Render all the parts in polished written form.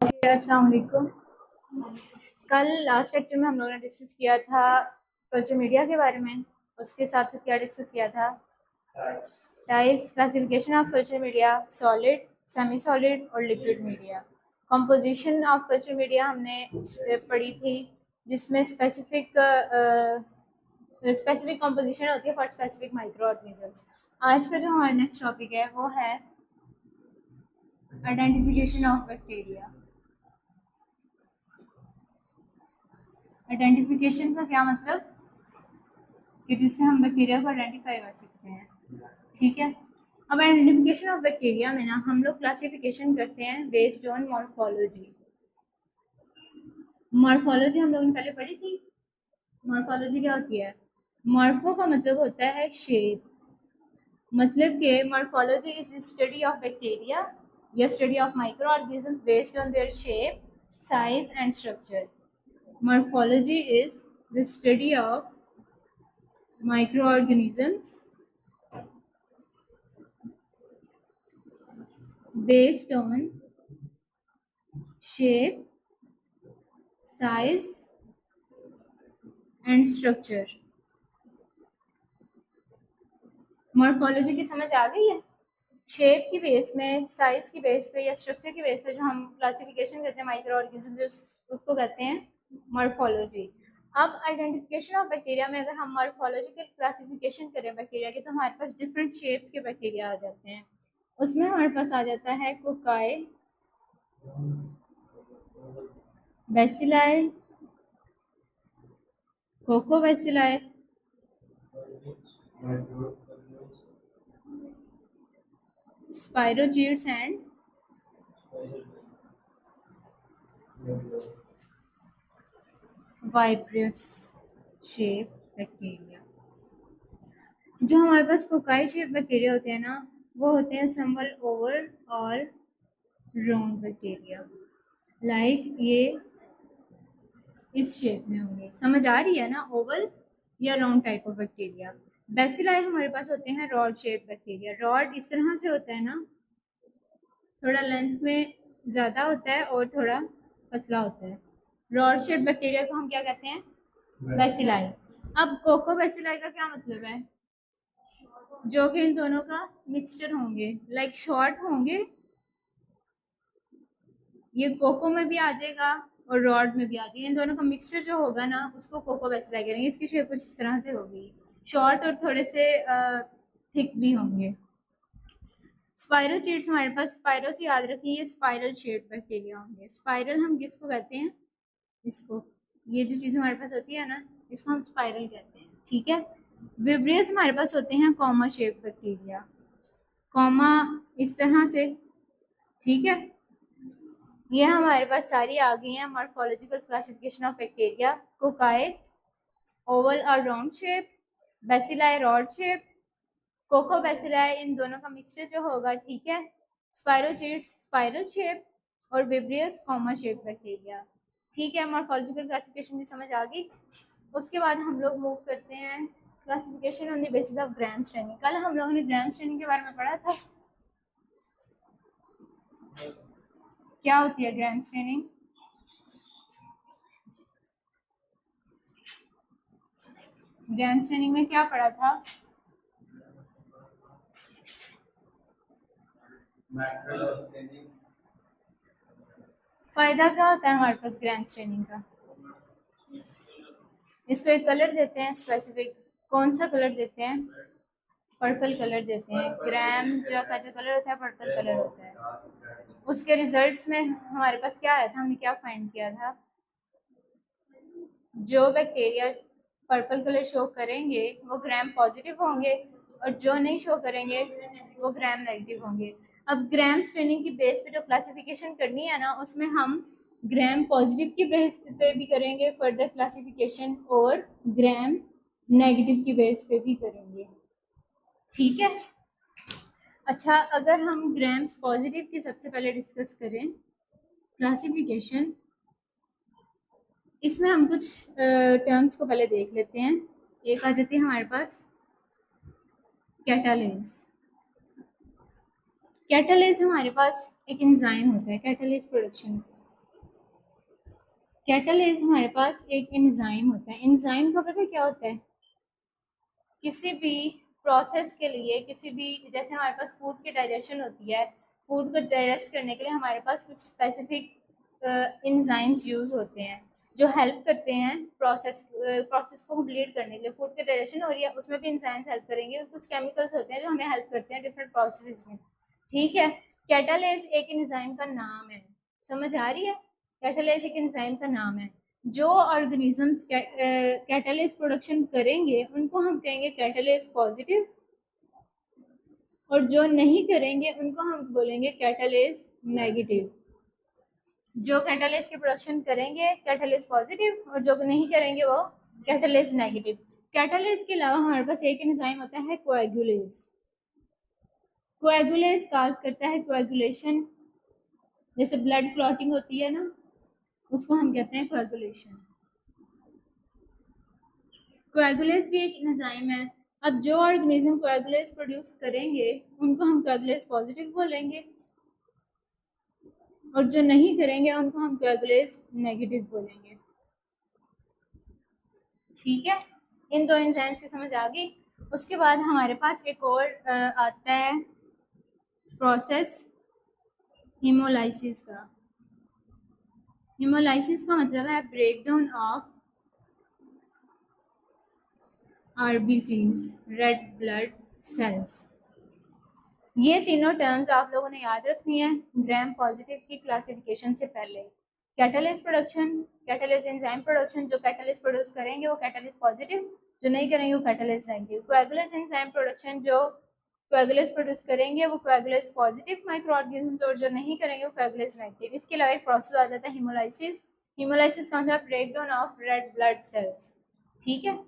अस्सलाम वालेकुम। कल लास्ट लेक्चर में हम लोगों ने डिस्कस किया था कल्चर मीडिया के बारे में। उसके साथ साथ क्या डिस्कस किया था? Types, classification of culture media, solid, semi solid और liquid media. Composition of culture media हमने पढ़ी थी, जिसमें स्पेसिफिक कंपोजिशन होती है फॉर स्पेसिफिक माइक्रो ऑर्गेनिजम्स। आज का जो हमारा नेक्स्ट टॉपिक है वो है आइडेंटिफिकेशन ऑफ बैक्टीरिया। आइडेंटिफिकेशन का क्या मतलब कि जिससे हम बैक्टीरिया को आइडेंटिफाई कर सकते हैं। ठीक है, अब आइडेंटिफिकेशन ऑफ बैक्टीरिया में ना हम लोग क्लासिफिकेशन करते हैं बेस्ड ऑन मॉर्फोलॉजी। मॉर्फोलॉजी हम लोगों ने पहले पढ़ी थी। मॉर्फोलॉजी क्या होती है? मॉर्फो का मतलब होता है शेप, मतलब कि morphology is the study of bacteria या study of micro organisms based on their shape, size and structure. Morphology is the study of microorganisms based on shape, size and structure. Morphology की समझ आ गई है? Shape की base में, size की base पे या स्ट्रक्चर की बेस पे जो हम क्लासिफिकेशन करते हैं माइक्रो ऑर्गेनिज्म, उसको कहते हैं मॉर्फोलॉजी। अब आइडेंटिफिकेशन ऑफ बैक्टीरिया में अगर हम मॉर्फोलॉजिकल क्लासिफिकेशन करें बैक्टीरिया की, तो हमारे पास डिफरेंट शेप्स के बैक्टीरिया आ जाते हैं। उसमें हमारे पास आ जाता है cocci, bacilli, coccobacilli, spirochetes and vibrios shape bacteria. जो हमारे पास कोकाई शेप बैक्टीरिया होते हैं ना, वो होते हैं समवल ओवल और राउंड बैक्टीरिया। लाइक ये इस शेप में होंगे। समझ आ रही है ना? ओवल या round type of bacteria. Bacilli हमारे पास होते हैं रॉड शेप बैक्टीरिया। रॉड इस तरह से होता है ना, थोड़ा लेंथ में ज़्यादा होता है और थोड़ा पतला होता है। रॉड शेप बैक्टीरिया को हम क्या कहते हैं? बेसिलाई। अब कोको बेसिलाई का क्या मतलब है? जो कि इन दोनों का मिक्सचर होंगे, लाइक शॉर्ट होंगे। ये कोको में भी आ जाएगा और रॉड में भी आ जाएगा। इन दोनों का मिक्सचर जो होगा ना, उसको कोको बेसिलाई करेंगे। इसकी शेप कुछ इस तरह से होगी, शॉर्ट और थोड़े से थिक भी होंगे। स्पाइरोचीट्स हमारे पास, स्पाइरो से याद रखिए, ये स्पाइरल शेप बैक्टीरिया होंगे। स्पाइरल हम किसको कहते हैं? इसको, ये जो चीज़ हमारे पास होती है ना, इसको हम स्पाइरल कहते हैं। ठीक है। विब्रियस हमारे पास होते हैं कॉमा शेप बैक्टीरिया, कॉमा इस तरह से। ठीक है, ये हमारे पास सारी आ गई हैं morphological classification of bacteria. Cocci oval और round shape, bacilli rod shape, coccobacilli इन दोनों का मिक्सचर जो होगा। ठीक है। स्पाइरोचीट्स स्पाइरल शेप और विब्रियस कॉमा शेप बैक्टीरिया। ठीक है, मॉर्फोलॉजिकल क्लासिफिकेशन भी समझ आ गई। उसके बाद हम लोग मूव करते हैं classification on the basis of gram staining. कल हम लोगों ने ग्राम स्ट्रेनिंग के बारे में पढ़ा था। क्या होती है ग्राम स्ट्रेनिंग? ग्राम स्ट्रेनिंग में क्या पढ़ा था? फायदा क्या होता है हमारे पास ग्राम स्ट्रेनिंग का? इसको एक कलर देते हैं स्पेसिफिक। कौन सा कलर देते हैं? पर्पल कलर देते हैं। ग्राम का जो कलर होता है पर्पल कलर होता है। उसके रिजल्ट्स में हमारे पास क्या आया था? हमने क्या फाइंड किया था? जो बैक्टीरिया पर्पल कलर शो करेंगे वो ग्राम पॉजिटिव होंगे, और जो नहीं शो करेंगे वो ग्राम नेगेटिव होंगे। अब ग्राम स्ट्रेनिंग की बेस पे जो क्लासिफिकेशन करनी है ना, उसमें हम ग्राम पॉजिटिव की बेस पे भी करेंगे फर्दर क्लासिफिकेशन, और ग्राम नेगेटिव की बेस पे भी करेंगे। ठीक है। अच्छा, अगर हम ग्राम पॉजिटिव की सबसे पहले डिस्कस करें क्लासिफिकेशन, इसमें हम कुछ टर्म्स को पहले देख लेते हैं। एक आ जाती है हमारे पास कैटालेज। कैटालेज हमारे पास एक एंजाइम होता है कैटालेज प्रोडक्शन। कैटालेज हमारे पास एक एंजाइम होता है। एंजाइम का पता क्या होता है? किसी भी प्रोसेस के लिए, किसी भी, जैसे हमारे पास फूड की डाइजेशन होती है, फूड को डाइजेस्ट करने के लिए हमारे पास कुछ स्पेसिफिक एंजाइम्स यूज होते हैं जो हेल्प करते हैं प्रोसेस को कंप्लीट करने के लिए। फूड के डाइजेशन और या उसमें भी एंजाइम्स हेल्प करेंगे। कुछ केमिकल्स होते हैं जो हमें हेल्प करते हैं डिफरेंट प्रोसेस में। ठीक है, कैटालेज एक एंजाइम का नाम है। समझ आ रही है? कैटालेज एक एंजाइम का नाम है। जो ऑर्गेनिजम्स कैटालेज प्रोडक्शन करेंगे उनको हम कहेंगे कैटालेज पॉजिटिव, और जो नहीं करेंगे उनको हम बोलेंगे कैटालेज नेगेटिव। जो कैटालेज की प्रोडक्शन करेंगे कैटालेज पॉजिटिव, और जो नहीं करेंगे वो कैटालेज नेगेटिव। कैटालेज के अलावा हमारे पास एक एंजाइम होता है कोएगुलेज। कोएगुलेज काज करता है कोएगुलेशन, जैसे ब्लड क्लॉटिंग होती है ना, उसको हम कहते हैं कोएगुलेशन। कोएगुलेज भी एक एंजाइम है। अब जो ऑर्गेनिज्म कोएगुलेज प्रोड्यूस करेंगे उनको हम कोएगुलेज पॉजिटिव बोलेंगे, और जो नहीं करेंगे उनको हम कोएगुलेज नेगेटिव बोलेंगे। ठीक है, इन दो एंजाइम्स की समझ आ गई। उसके बाद हमारे पास एक और आता है प्रोसेस हीमोलाइसिस का। हीमोलाइसिस का मतलब है breakdown of RBCs, red blood sales. ये तीनों टर्म्स आप लोगों ने याद रखनी है ग्राम पॉजिटिव की क्लासिफिकेशन से पहले। Catalyst production, catalyst enzyme production, जो कैटालिस्ट प्रोड्यूस करेंगे वो कैटालिस्ट पॉजिटिव, जो नहीं करेंगे वो कैटालिस्ट नेगेटिव। कोएगुलेज एंजाइम प्रोडक्शन, जो कोएगुलेज प्रोड्यूस करेंगे वो कोएगुलेज पॉजिटिव माइक्रो ऑर्गेनिजम्स, और जो नहीं करेंगे वो कोएगुलेज नेगेटिव। इसके अलावा एक प्रोसेस आ जाता है हीमोलाइसिस। हीमोलाइसिस का मतलब breakdown of red blood sales. ठीक है,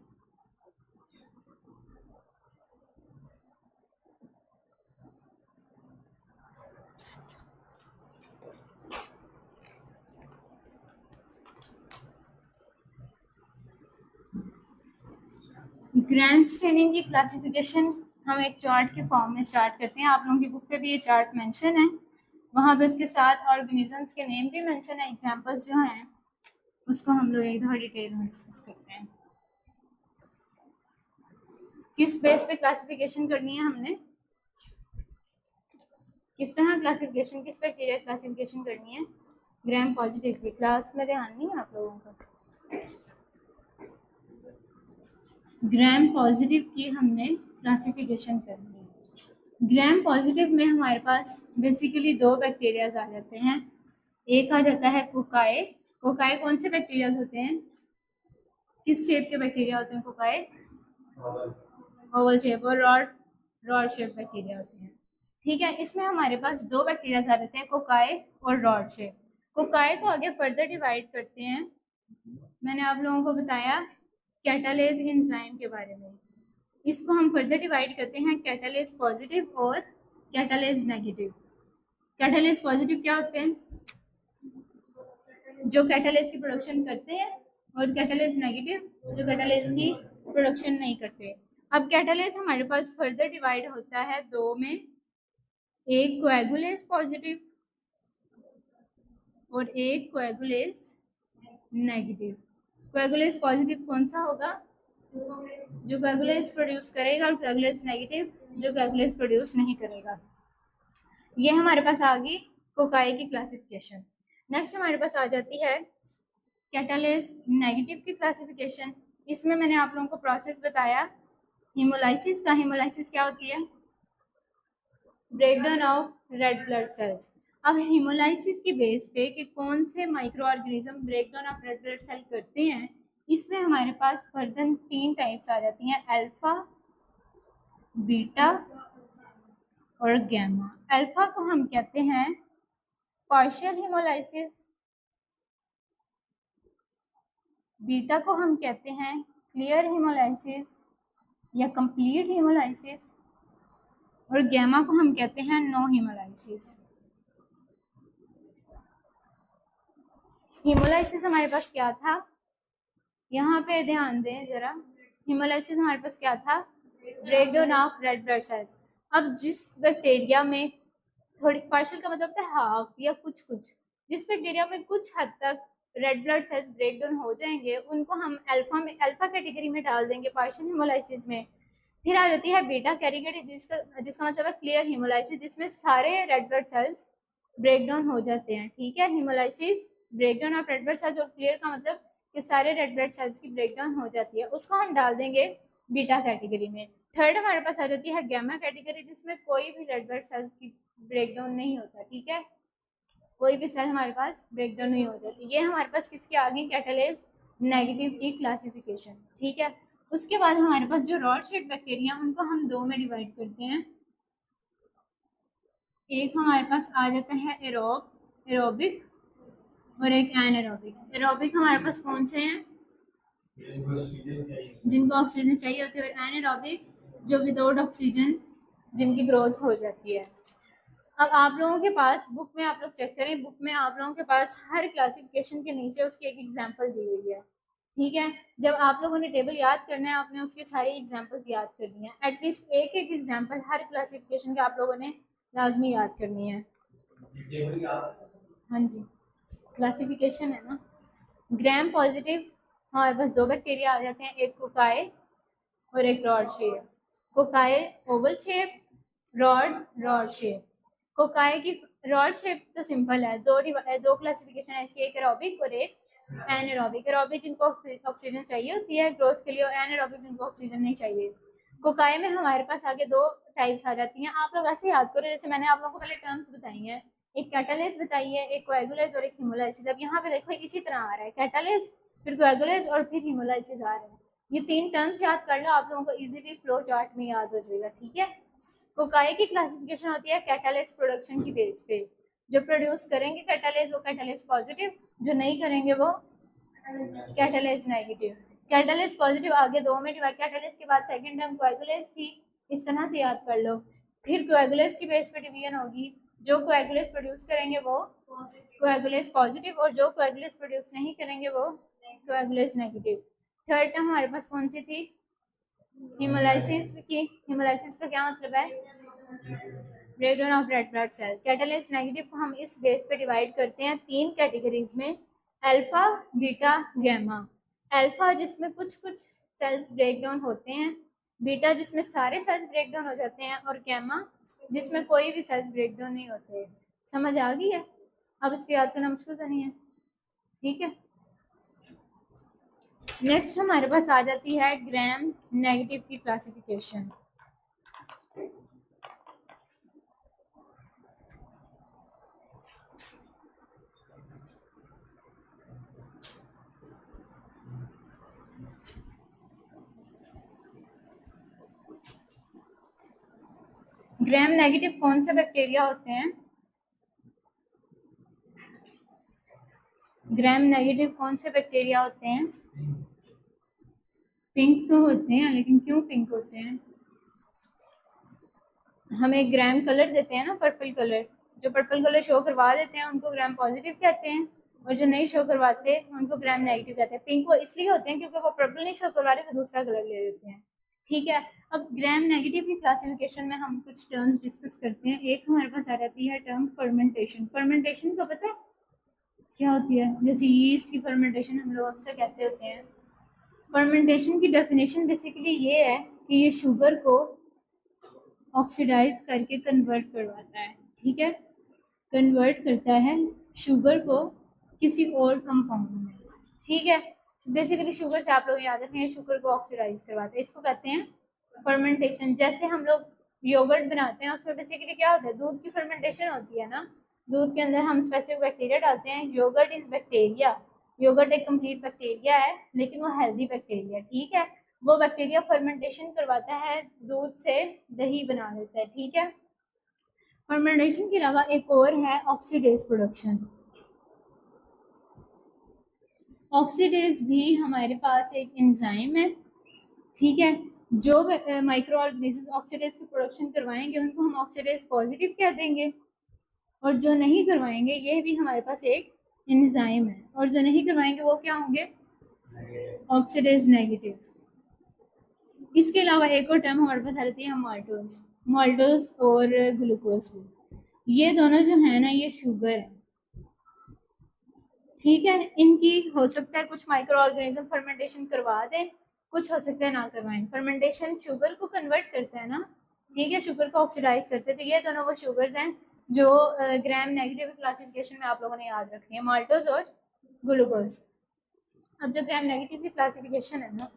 ग्रैंड स्टेनिंग की क्लासिफिकेशन हम एक चार्ट के फॉर्म में स्टार्ट करते हैं। आप लोगों की बुक पे भी ये चार्ट मेंशन है, वहाँ पे उसके साथ ऑर्गेनिजम्स के नेम भी मेंशन है। एग्जांपल्स जो हैं उसको हम लोग एक दफ़ा डिटेल में डिस्कस करते हैं। किस बेस पे क्लासिफिकेशन करनी है हमने, किस तरह क्लासिफिकेशन, किस बैक्टीरिया क्लासिफिकेशन करनी है? ग्राम पॉजिटिव की। क्लास में ध्यान नहीं है आप लोगों का? ग्राम पॉजिटिव की हमने क्लासिफिकेशन करनी है। ग्राम पॉजिटिव में हमारे पास बेसिकली दो बैक्टीरियाज आ जाते हैं। एक आ जाता है कोकाए। कोकाए कौन से बैक्टीरियाज होते हैं? किस शेप के बैक्टीरिया होते हैं कोकाए? Oval shape. और रॉड शेप बैक्टीरिया होते हैं। ठीक है, इसमें हमारे पास दो बैक्टीरिया आ जाते हैं, कोकाए और रॉड शेप। कोकाए को आगे फर्दर डिवाइड करते हैं। मैंने आप लोगों को बताया कैटालेज एंजाइम के बारे में। इसको हम फर्दर डिवाइड करते हैं कैटालेज पॉजिटिव और कैटालेज नेगेटिव। कैटालेज पॉजिटिव क्या होते हैं? जो कैटालेज की प्रोडक्शन करते हैं, और कैटालेज नेगेटिव जो कैटालेज की प्रोडक्शन नहीं करते। अब कैटालेज हमारे पास फर्दर डिवाइड होता है दो में, एक कोएगुलेज पॉजिटिव और एक कोएगुलेज नेगेटिव। कोएगुलेज पॉजिटिव कौन सा होगा? जो कोएगुलेज प्रोड्यूस करेगा, और कोएगुलेज नेगेटिव जो कोएगुलेज प्रोड्यूस नहीं करेगा। ये हमारे पास आ गई कोकाई की क्लासिफिकेशन। नेक्स्ट हमारे पास आ जाती है कैटालेज नेगेटिव की क्लासिफिकेशन। इसमें मैंने आप लोगों को प्रोसेस बताया हीमोलाइसिस का। हीमोलाइसिस क्या होती है? Breakdown of red blood cells. अब हीमोलाइसिस के बेस पे कि कौन से micro organism breakdown of red blood cell करते हैं, इसमें हमारे पास फर्दर तीन टाइप्स आ जाती हैं, अल्फा, बीटा और गैमा। अल्फा को हम कहते हैं पार्शियल हीमोलाइसिस, बीटा को हम कहते हैं क्लियर हीमोलाइसिस या कंप्लीट हीमोलाइसिस, और गैमा को हम कहते हैं नो हीमोलाइसिस। हीमोलाइसिस हमारे पास क्या था, यहाँ पे ध्यान दें जरा। हीमोलाइसिस हमारे पास क्या था? Breakdown of red blood cells. अब जिस बैक्टीरिया में थोड़ी, पार्शियल का मतलब है हाफ या कुछ कुछ, जिस बैक्टीरिया में कुछ हद तक red blood cells break down हो जाएंगे उनको हम अल्फा कैटेगरी में डाल देंगे पार्शियल हीमोलाइसिस में। फिर आ जाती है बीटा कैटेगरी जिसका मतलब है क्लियर हीमोलाइसिस, जिसमें सारे red blood cells break down हो जाते हैं। ठीक है, haemolysis break down of red blood cells, और क्लियर का मतलब कि सारे रेड ब्लड सेल्स की ब्रेक डाउन हो जाती है, उसको हम डाल देंगे बीटा कैटेगरी में। थर्ड हमारे पास आ जाती है गैमा कैटेगरी, जिसमें कोई भी रेड ब्लड सेल्स की ब्रेक डाउन नहीं होता। ठीक है, कोई भी सेल हमारे पास ब्रेक डाउन नहीं हो जाती। ये हमारे पास किसकी आ गई, कैटालेज नेगेटिव की क्लासिफिकेशन। ठीक है, उसके बाद हमारे पास जो रॉड शेप बैक्टीरिया उनको हम दो में डिवाइड करते हैं। एक हमारे पास आ जाता है एरोबिक और एक एनारोबिक। एरोबिक हमारे पास कौन से हैं, जिनको ऑक्सीजन चाहिए होती है, और एनारोबिक जो विदाउट ऑक्सीजन जिनकी ग्रोथ हो जाती है। अब आप लोगों के पास बुक में आप लोग चेक करें, बुक में आप लोगों के पास हर क्लासिफिकेशन के नीचे उसकी एक एग्जांपल दी हुई है। ठीक है, जब आप लोगों ने टेबल याद करना है आपने उसके सारे एग्जांपल्स याद करनी है। एटलीस्ट एक एक एग्जांपल हर क्लासिफिकेशन के आप लोगों ने लाजमी याद करनी है। हाँ जी, क्लासिफिकेशन है ना। ग्राम पॉजिटिव हमारे पास दो बैक्टीरिया आ जाते हैं, एक कोकाई और एक rod shape. Cocci Oval shape, rod shape. Cocci की रॉड शेप तो सिंपल है, दो क्लासिफिकेशन है इसकी, एक एरोबिक और एक एनारोबिक। एरोबिक जिनको ऑक्सीजन चाहिए होती है ग्रोथ के लिए, और एनारोबिक जिनको ऑक्सीजन नहीं चाहिए। कोकाई में हमारे पास आगे दो टाइप्स आ जाती हैं। आप लोग ऐसे याद करो जैसे मैंने आप लोगों को पहले टर्म्स बताई हैं, एक कैटालेज बताई है, एक कोएगुलेज और एक हीमोलाइसिस। अब यहाँ पे देखो इसी तरह आ रहा है, कैटालेज फिर कोएगुलेज और फिर हीमोलाइसिस आ रहा है। ये तीन टर्म्स याद कर लो, आप लोगों को इजीली फ्लो चार्ट में याद हो जाएगा। ठीक है, कोकाई की क्लासिफिकेशन होती है कैटालेज प्रोडक्शन की बेस पे। जो प्रोड्यूस करेंगे कैटालेज वो कैटालेज पॉजिटिव, जो नहीं करेंगे वो कैटालेज नेगेटिव। कैटालेज पॉजिटिव आगे दो में डिवाइड, कैटालेज के बाद सेकंड टर्म कोएगुलेज थी, इस तरह से याद कर लो। फिर कोएगुलेज की बेस पे डिवीजन होगी, जो कोएगुलेज प्रोड्यूस करेंगे वो कोएगुलेज पॉजिटिव, और जो कोएगुलेज प्रोड्यूस नहीं करेंगे वो कोएगुलेज नेगेटिव। थर्ड टर्म हमारे पास कौन सी थी, हीमोलाइसिस की। हीमोलाइसिस का क्या मतलब है, breakdown of red blood cell. Catalase negative को हम इस बेस पे डिवाइड करते हैं तीन कैटेगरीज में, अल्फा बीटा गैमा। अल्फा जिसमें कुछ कुछ सेल्स ब्रेकडाउन होते हैं, बीटा जिसमें सारे सेल्स ब्रेकडाउन हो जाते हैं, और गैमा जिसमें कोई भी सेल्स ब्रेकडाउन नहीं होते। समझ आ गई है, अब इसकी याद करना मुश्किल तो नहीं है। ठीक है, नेक्स्ट हमारे पास आ जाती है ग्राम नेगेटिव की क्लासिफिकेशन। ग्राम नेगेटिव कौन से बैक्टीरिया होते हैं, ग्राम नेगेटिव कौन से बैक्टीरिया होते हैं, पिंक तो होते हैं, लेकिन क्यों पिंक होते हैं, हमें ग्राम कलर देते हैं ना, पर्पल कलर, जो पर्पल कलर शो करवा देते हैं उनको ग्राम पॉजिटिव कहते हैं, और जो नहीं शो करवाते उनको ग्राम नेगेटिव कहते हैं। पिंक वो इसलिए होते हैं क्योंकि वो पर्पल नहीं शो करवा रहे तो दूसरा कलर ले लेते हैं। ठीक है, अब ग्राम नेगेटिव की क्लासिफिकेशन में हम कुछ टर्म्स डिस्कस करते हैं। एक हमारे पास आ जाती है टर्म फर्मेंटेशन। फर्मेंटेशन को पता है क्या होती है, जैसे यीस्ट की फर्मेंटेशन हम लोग अक्सर कहते होते हैं। फर्मेंटेशन की डेफिनेशन बेसिकली ये है कि ये शुगर को ऑक्सीडाइज करके कन्वर्ट करवाता है। ठीक है, कन्वर्ट करता है शुगर को किसी और कंपाउंड में। ठीक है, बेसिकली शुगर से आप लोग याद रखें, शुगर को ऑक्सीडाइज करवाते हैं, इसको कहते हैं फर्मेंटेशन। जैसे हम लोग योगर्ट बनाते हैं उसमें बेसिकली क्या होता है, दूध की फर्मेंटेशन होती है ना, दूध के अंदर हम स्पेसिफिक बैक्टीरिया डालते हैं। योगर्ट इज बैक्टीरिया, योगर्ट एक कंप्लीट बैक्टीरिया है लेकिन वो हेल्दी बैक्टीरिया। ठीक है, वो बैक्टीरिया फर्मेंटेशन करवाता है, दूध से दही बना देता है। ठीक है, फर्मेंटेशन के अलावा एक और है ऑक्सीडेज प्रोडक्शन। ऑक्सीडेज भी हमारे पास एक एंजाइम है। ठीक है, जो माइक्रो ऑर्गेनिज्म ऑक्सीडेज की प्रोडक्शन करवाएंगे उनको हम ऑक्सीडेज पॉजिटिव कह देंगे, और जो नहीं करवाएंगे ये भी हमारे पास एक एंजाइम है, और जो नहीं करवाएंगे वो क्या होंगे, ऑक्सीडेज नेगेटिव। इसके अलावा एक और टर्म हमारे पास आ जाती है माल्टोज। माल्टोज और ग्लूकोज भी, ये दोनों जो है ना ये शुगर है। ठीक है, इनकी हो सकता है कुछ माइक्रो ऑर्गेनिज्म फर्मेंटेशन करवा दें, कुछ हो सकता है ना करवाएं। फर्मेंटेशन शुगर को कन्वर्ट करता है ना, ठीक है, शुगर को ऑक्सीडाइज करते हैं। तो ये दोनों वो शुगर्स हैं जो ग्राम नेगेटिव क्लासिफिकेशन में आप लोगों ने याद रखनी है, माल्टोज और ग्लूकोज। अब जो ग्राम नेगेटिव की क्लासिफिकेशन है ना,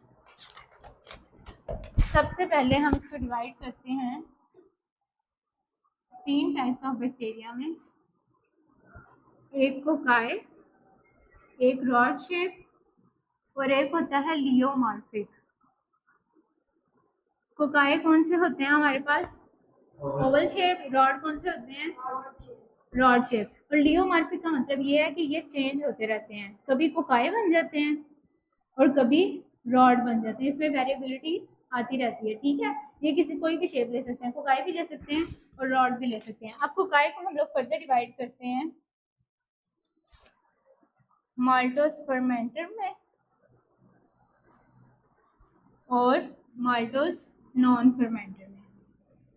सबसे पहले हम इसको डिवाइड करते हैं 3 टाइप्स ऑफ बैक्टीरिया में, एक कोकाई, एक रॉड शेप और एक होता है लियोमॉर्फिक। कोकाई कौन से होते हैं हमारे पास? Oval shape. रॉड कौन से होते हैं? Rod shape. और लियोमॉर्फिक का मतलब ये है कि ये चेंज होते रहते हैं, कभी कोकाई बन जाते हैं और कभी रॉड बन जाते हैं, इसमें वेरिएबिलिटी आती रहती है। ठीक है, ये किसी कोई भी शेप ले सकते हैं, कोकाई भी ले सकते हैं और रॉड भी ले सकते हैं। अब कोकाई को हम लोग फर्दर डिवाइड करते हैं माल्टोस फर्मेंटर में और माल्टोस नॉन फर्मेंटर में।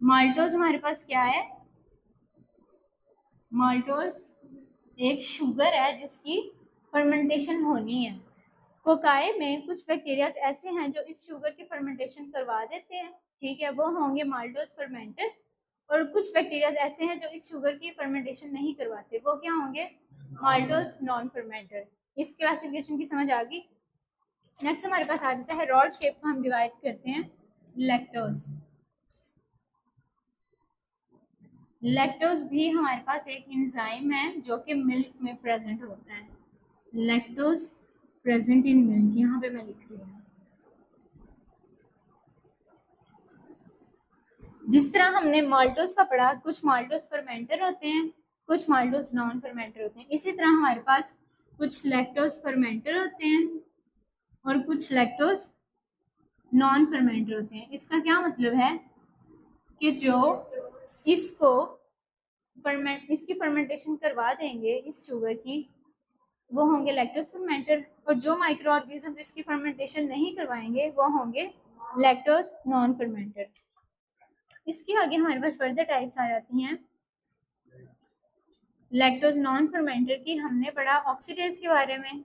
माल्टोस हमारे पास क्या है? माल्टोस एक शुगर है जिसकी फर्मेंटेशन होनी है। कोकाई में कुछ बैक्टीरिया ऐसे हैं जो इस शुगर की फर्मेंटेशन करवा देते हैं, ठीक है, वो होंगे माल्टोस फर्मेंटर। और कुछ बैक्टीरिया ऐसे हैं जो इस शुगर की फर्मेंटेशन नहीं करवाते, वो क्या होंगे? Maltose non fermenter. इस क्लासिफिकेशन की समझ आ गई। नेक्स्ट हमारे पास आ जाता है रॉड शेप को हम डिवाइड करते हैं लैक्टोज। लैक्टोज भी हमारे पास एक एंजाइम है जो कि मिल्क में प्रेजेंट होता है। लैक्टोज प्रेजेंट इन मिल्क, यहाँ पे मैं लिख रही हूँ। जिस तरह हमने माल्टोज का पढ़ा, कुछ माल्टोज फर्मेंटर होते हैं, कुछ माल्टोज नॉन फर्मेंटर होते हैं, इसी तरह हमारे पास कुछ लैक्टोज फर्मेंटर होते हैं और कुछ लैक्टोज नॉन फर्मेंटर होते हैं। इसका क्या मतलब है कि जो इसको इसकी फर्मेंटेशन करवा देंगे इस शुगर की, वो होंगे लैक्टोज फर्मेंटर, और जो माइक्रो ऑर्गेनिज्म इसकी फर्मेंटेशन नहीं करवाएंगे वो होंगे लैक्टोज नॉन फर्मेंटर। इसके आगे हमारे पास फर्दर टाइप्स आ जाती हैं लैक्टोज नॉन फर्मेंटर की। हमने पढ़ा ऑक्सीडेज के बारे में,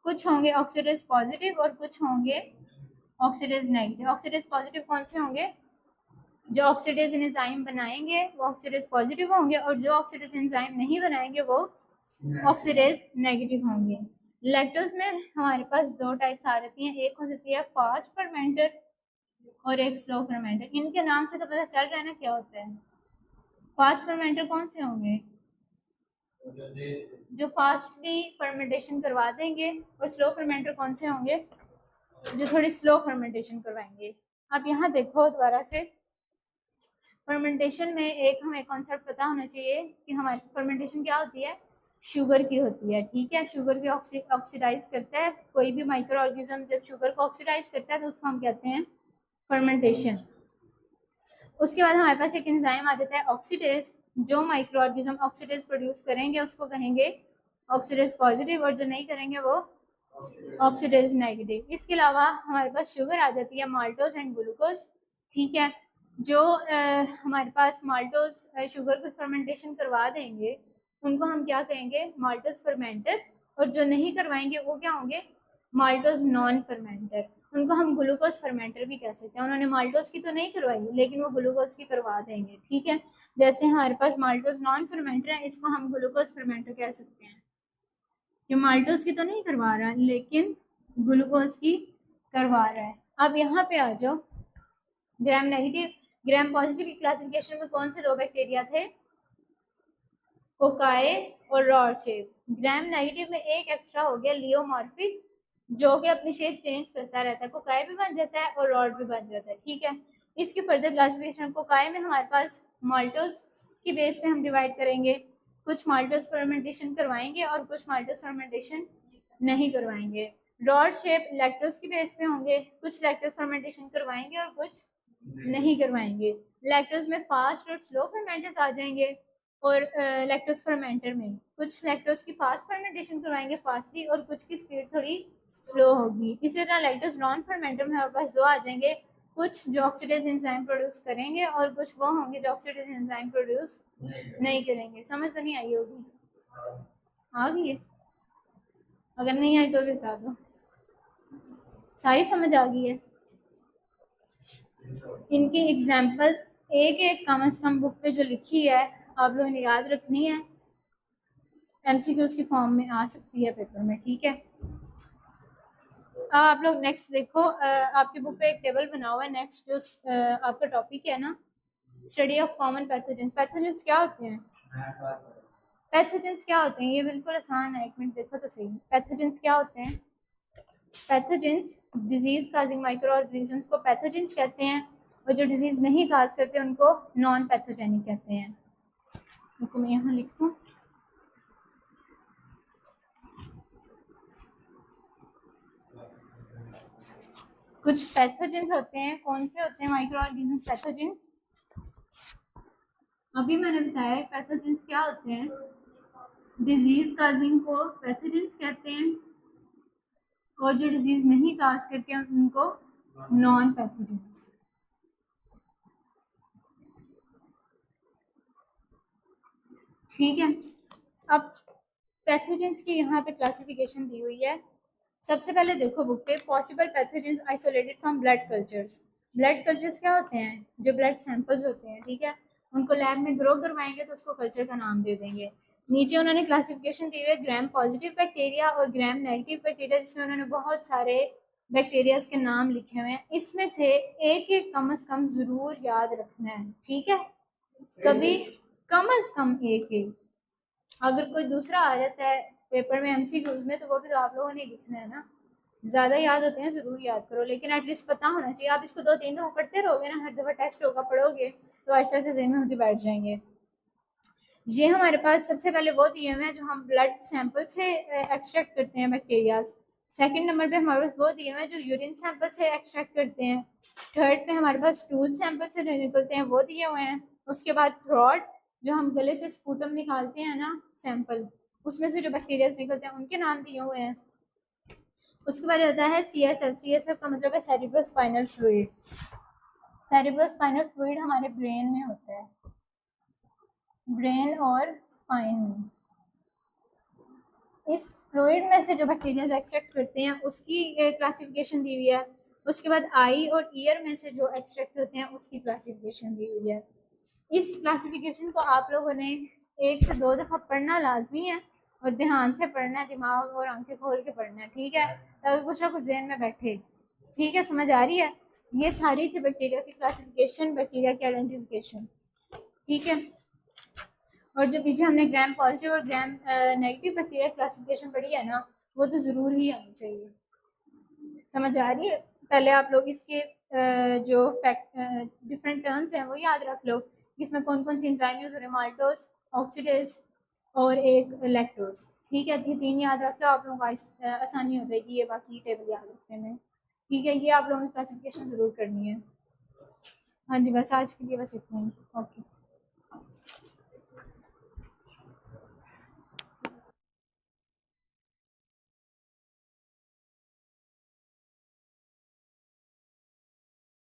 कुछ होंगे ऑक्सीडेज पॉजिटिव और कुछ होंगे ऑक्सीडेज नेगेटिव। ऑक्सीडेज पॉजिटिव कौन से होंगे? जो ऑक्सीडेज एंजाइम बनाएंगे वो ऑक्सीडेज पॉजिटिव होंगे, और जो ऑक्सीडेज एंजाइम नहीं बनाएंगे वो ऑक्सीडेज नेगेटिव होंगे। लैक्टोज में हमारे पास 2 टाइप्स आ जाती हैं, एक हो सकती है फास्ट फर्मेंटर और एक स्लो फर्मेंटर। इनके नाम से तो पता चल रहा है ना क्या होता है। फास्ट फर्मेंटर कौन से होंगे? जो फास्टली फर्मेंटेशन करवा देंगे। और स्लो फर्मेंटर कौन से होंगे? जो थोड़ी स्लो फर्मेंटेशन करवाएंगे। अब यहाँ देखो दोबारा से, फर्मेंटेशन में एक हमें कॉन्सेप्ट पता होना चाहिए कि हमारी फर्मेंटेशन क्या होती है? शुगर की होती है। ठीक है, शुगर की ऑक्सीडाइज करता है कोई भी माइक्रो ऑर्गेनिज्म। जब शुगर को ऑक्सीडाइज करता है तो उसको हम कहते हैं फर्मेंटेशन। उसके बाद हमारे पास एक एंजाइम आ जाता है ऑक्सीडेज। जो माइक्रो ऑर्गेनिज्म ऑक्सीडेज प्रोड्यूस करेंगे उसको कहेंगे ऑक्सीडेज पॉजिटिव, और जो नहीं करेंगे वो ऑक्सीडेज नेगेटिव। इसके अलावा हमारे पास शुगर आ जाती है माल्टोज एंड ग्लूकोज। ठीक है, जो हमारे पास माल्टोज शुगर को फर्मेंटेशन करवा देंगे उनको हम क्या कहेंगे? Maltose fermenter. और जो नहीं करवाएंगे वो क्या होंगे? Maltose non fermenter. उनको हम ग्लूकोज फर्मेंटर भी कह सकते हैं। उन्होंने माल्टोज की तो नहीं करवाई लेकिन वो ग्लूकोज की करवा देंगे। ठीक है, जैसे हमारे पास माल्टोज नॉन फर्मेंटर है, इसको हम ग्लूकोज फर्मेंटर कह सकते हैं। ये माल्टोज की तो नहीं करवा रहा लेकिन ग्लूकोज की करवा रहा है। अब यहाँ पे आ जाओ, ग्राम नेगेटिव ग्राम पॉजिटिव की क्लासिफिकेशन में कौन से 2 बैक्टीरिया थे? कोकाई और रॉड शेप। ग्राम नेगेटिव में एक एक्स्ट्रा हो गया लियोमॉर्फिक, जो कि अपनी शेप चेंज करता रहता है, कोकाई भी बन जाता है और रॉड भी बन जाता है। ठीक है, इसकी फर्दर क्लासिफिकेशन कोकाई में हमारे पास माल्टोज की बेस पे हम डिवाइड करेंगे, कुछ माल्टोज फर्मेंटेशन करवाएंगे और कुछ माल्टोज फर्मेंटेशन नहीं करवाएंगे। रॉड शेप लैक्टोज की बेस पे होंगे, कुछ लैक्टोज फर्मेंटेशन करवाएंगे और कुछ नहीं करवाएंगे। लैक्टोज में फास्ट और स्लो फर्मेंटर्स आ जाएंगे, और लैक्टोज फर्मेंटर में कुछ लैक्टोज की फास्ट फर्मेंटेशन करवाएंगे फास्टली, और कुछ की स्पीड थोड़ी स्लो होगी। इसी तरह लैक्टोज नॉन फर्मेंटर में हमारे पास 2 आ जाएंगे, कुछ जो ऑक्सीडेज एंजाइम प्रोड्यूस करेंगे और कुछ वो होंगे जो ऑक्सीडेज एंजाइम प्रोड्यूस नहीं करेंगे। समझ तो नहीं आई होगी? आ गई है? अगर नहीं आई तो भी बता दो। सारी समझ आ गई है? इनकी एग्जाम्पल्स एक एक कम से कम बुक पे जो लिखी है आप लोगों ने याद रखनी है, एमसीक्यूज की फॉर्म में आ सकती है पेपर में, ठीक है। आप लोग नेक्स्ट देखो, आपकी बुक पे एक टेबल बना हुआ है। नेक्स्ट जो आपका टॉपिक है ना, study of common pathogens. Pathogens क्या होते हैं? पैथोजेंस क्या होते हैं? ये बिल्कुल आसान है, एक मिनट देखो तो सही। पैथोजेंस क्या होते हैं? Pathogens disease causing micro organisms को पैथोजेंस कहते हैं, और जो डिजीज नहीं काज करते उनको नॉन पैथोजेनिक कहते हैं। तो मैं यहाँ लिख दूँ, कुछ पैथोजेंस होते हैं। कौन से होते हैं माइक्रो ऑर्गेनिजम्स पैथोजेंस? अभी मैंने बताया पैथोजेंस क्या होते हैं। डिजीज काजिंग को पैथोजेंस कहते हैं, और जो डिजीज नहीं काज करते हैं उनको नॉन पैथोजेंस। ठीक है। अब पैथोजेंस की यहाँ पे क्लासिफिकेशन दी हुई है। सबसे पहले देखो बुक पे, possible pathogens isolated from blood cultures. Blood cultures क्या होते हैं? जो ब्लड सैंपल्स होते हैं, ठीक है, उनको लैब में ग्रो करवाएंगे तो उसको कल्चर का नाम दे देंगे। नीचे उन्होंने क्लासिफिकेशन दी हुई है ग्राम पॉजिटिव बैक्टीरिया और ग्राम नेगेटिव बैक्टीरिया, जिसमें उन्होंने बहुत सारे बैक्टीरियाज के नाम लिखे हुए हैं। इसमें से एक एक कम से कम जरूर याद रखना है, ठीक है। कभी कम से कम एक एक, अगर कोई दूसरा आ जाता है पेपर में एमसीक्यूज में तो वो भी तो आप लोगों ने लिखना है ना। ज़्यादा याद होते हैं, ज़रूर याद करो, लेकिन एटलीस्ट पता होना चाहिए। आप इसको 2-3 दफ़ा पढ़ते रहोगे ना, हर दफ़ा टेस्ट होगा पढ़ोगे तो ऐसे ऐसे दिन में होते बैठ जाएंगे। ये हमारे पास सबसे पहले वो दिए हुए हैं जो हम ब्लड सैंपल से एक्सट्रैक्ट करते हैं बैक्टीरियाज। सेकंड नंबर पे हमारे पास वो दिए हुए हैं जो यूरिन सैंपल से एक्सट्रैक्ट करते हैं। थर्ड पे हमारे पास स्टूल सैंपल से निकलते हैं, वो दिए हुए हैं। उसके बाद थ्रॉट, जो हम गले से स्पूटम निकालते हैं ना सैंपल, उसमें से जो बैक्टीरियाज निकलते हैं उनके नाम दिए हुए हैं। उसके बाद आता है CSF। CSF का मतलब है सेरिब्रोस्पाइनल फ्लूइड। सेरिब्रोस्पाइनल फ्लूइड हमारे ब्रेन में होता है, ब्रेन और स्पाइन में। इस फ्लूइड में से जो बैक्टीरिया एक्सट्रैक्ट करते हैं उसकी क्लासिफिकेशन दी हुई है। उसके बाद आई और ईयर में से जो एक्सट्रैक्ट होते हैं उसकी क्लासिफिकेशन दी हुई है। इस क्लासिफिकेशन को आप लोगों ने 1 से 2 दफ़ा पढ़ना लाजमी है, और ध्यान से पढ़ना है, दिमाग और आंखें खोल के पढ़ना है, ठीक है, ताकि कुछ ना कुछ ज़हन में बैठे। ठीक है, समझ आ रही है? ये सारी थी बैक्टीरिया की क्लासिफिकेशन, बैक्टीरिया की आइडेंटिफिकेशन, ठीक है। और जो पीछे हमने ग्राम पॉजिटिव और ग्राम नेगेटिव बैक्टीरिया क्लासिफिकेशन पढ़ी है ना, वो तो ज़रूर ही आनी चाहिए। समझ आ रही है? पहले आप लोग इसके जो डिफरेंट टर्म्स हैं वो याद रख लो, इसमें कौन कौन सी एंजाइम यूज हो रहे हैं, माल्टोज, ऑक्सीडेज और एक लैक्टोज। ठीक है, ये 3 याद रख लो, आप लोगों को आसानी हो जाएगी ये बाकी टेबल याद रखने में। ठीक है, ये आप लोगों ने क्लासिफिकेशन ज़रूर करनी है। हाँ जी, बस आज के लिए बस इतना ही। ओके।